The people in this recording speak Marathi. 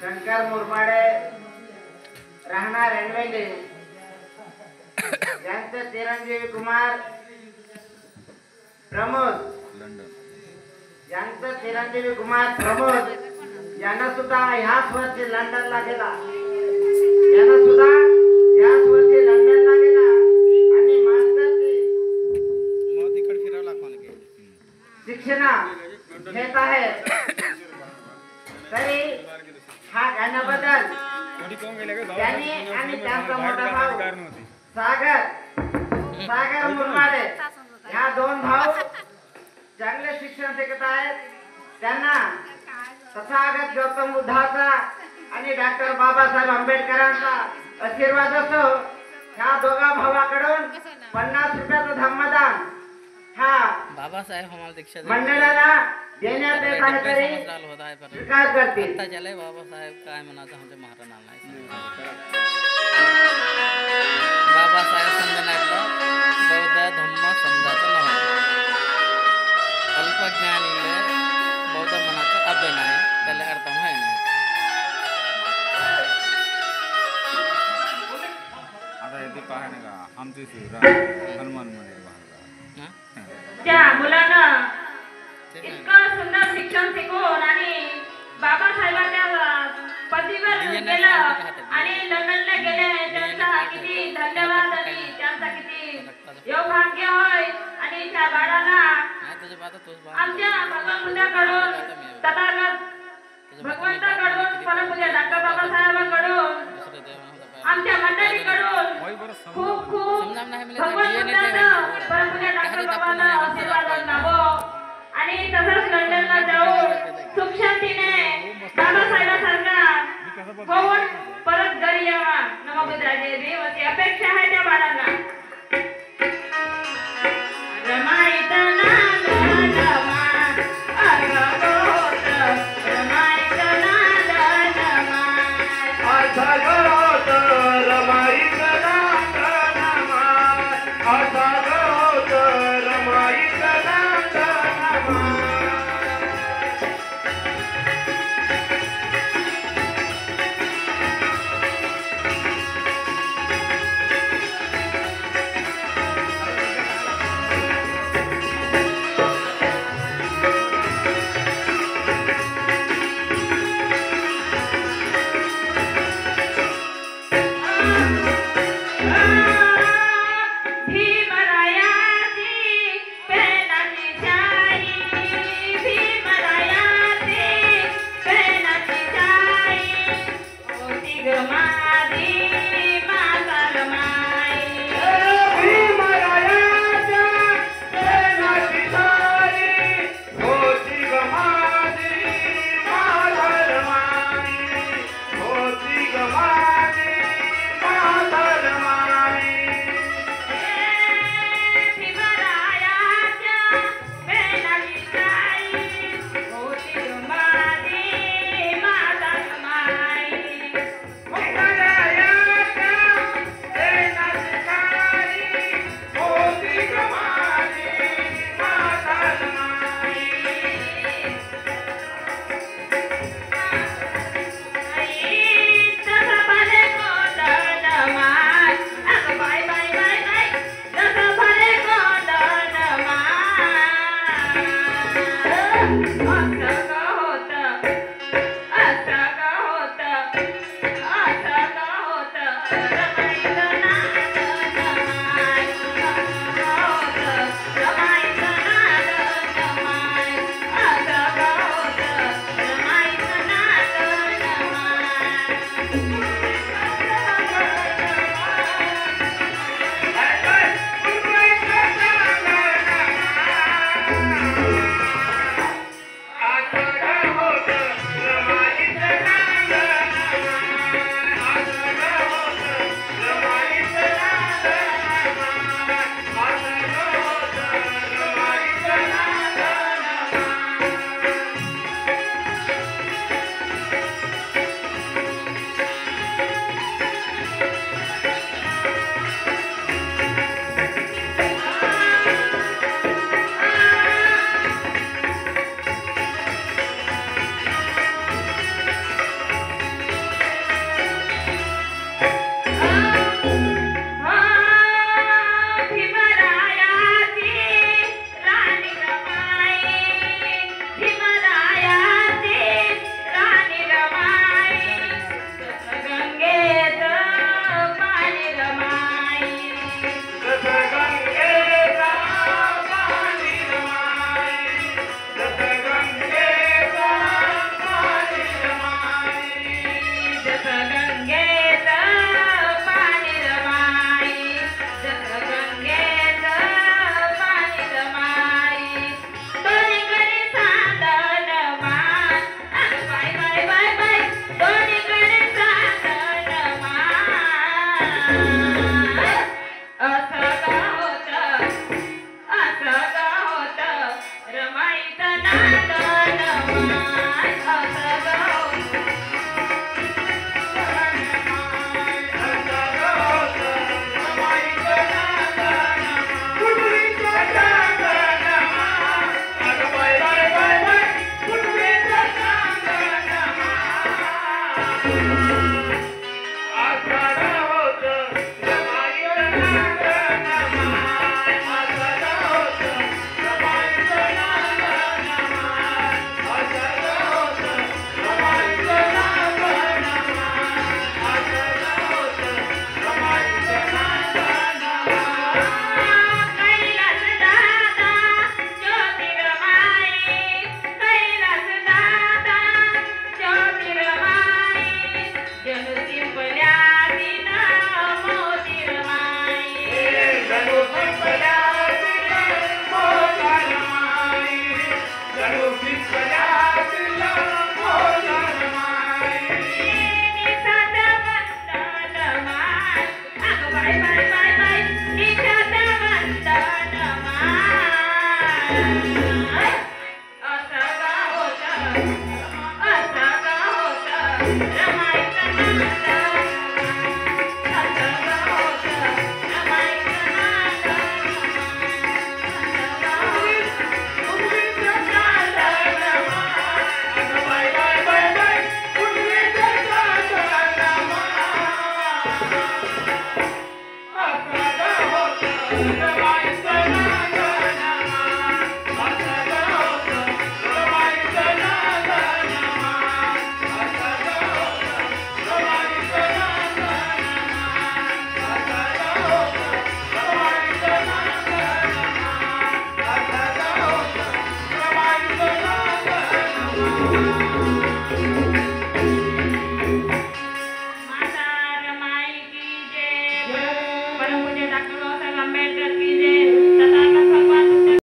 शंकर मुरमाडे राहणार रेल्वेले यांचे चिरंजीवी कुमार प्रमोद यांचे चिरंजीवी कुमार प्रमोद यांना सुद्धा ह्याच वर्षी लंडनला गेला आणि मास्टरची शिक्षण घेत आहे तरी हा गाण्याबद्दल त्यांनी आणि त्यांचा मोठा भाऊ सागर मुरमाडे ह्या दोन भाऊ चांगले शिक्षण शिकत आहेत. त्यांना तथागत गौतम बुद्धाचा आणि डॉक्टर बाबासाहेब आंबेडकरांचा आशीर्वाद असो. ह्या दोघा भावाकडून 50 रुपयाचं धम्मदान हा बाबासाहेब मंडळाला देण्यात येत आहे तरी स्वीकार करतील. बाबासाहेब काय म्हणायचं आमच्या महाराणाला नाही. बाबासाहेब समजण्यातलं बौद्ध धम्म समजायचं नव्हतं. अल्पज्ञानीले बौद्ध मनाचं अभ्य नाही त्याला अर्थ माहिती नाही. आता येथे पाहणे का आमचे हनुमान मंदिर त्या मुलानं इतकं सुंदर शिक्षण शिकवून आणि बाबासाहेबांच्या पदवीवर गेलं आणि लंडनला गेले. त्यांचा किती धन्यवाद आणि त्यांचा किती योगभाग्य होय. आणि त्या बाळाला आमच्या भगवान बुद्धाकडून तथागत भगवंताकडून परमपूज्य डॉक्टर बाबासाहेबांकडून आमच्या मंडळीकडून खूप खूप भगवान बुद्धाचं परमपूज्य डॉक्टर बाबांना आशीर्वाद लाभो आणि तसंच लंडनला जाऊन सुख शांतीने बाबासाहेबांसारखा होऊन परत घरी यावा. नमो बुद्धाचे देव अशी अपेक्षा आहे त्या बाळाला.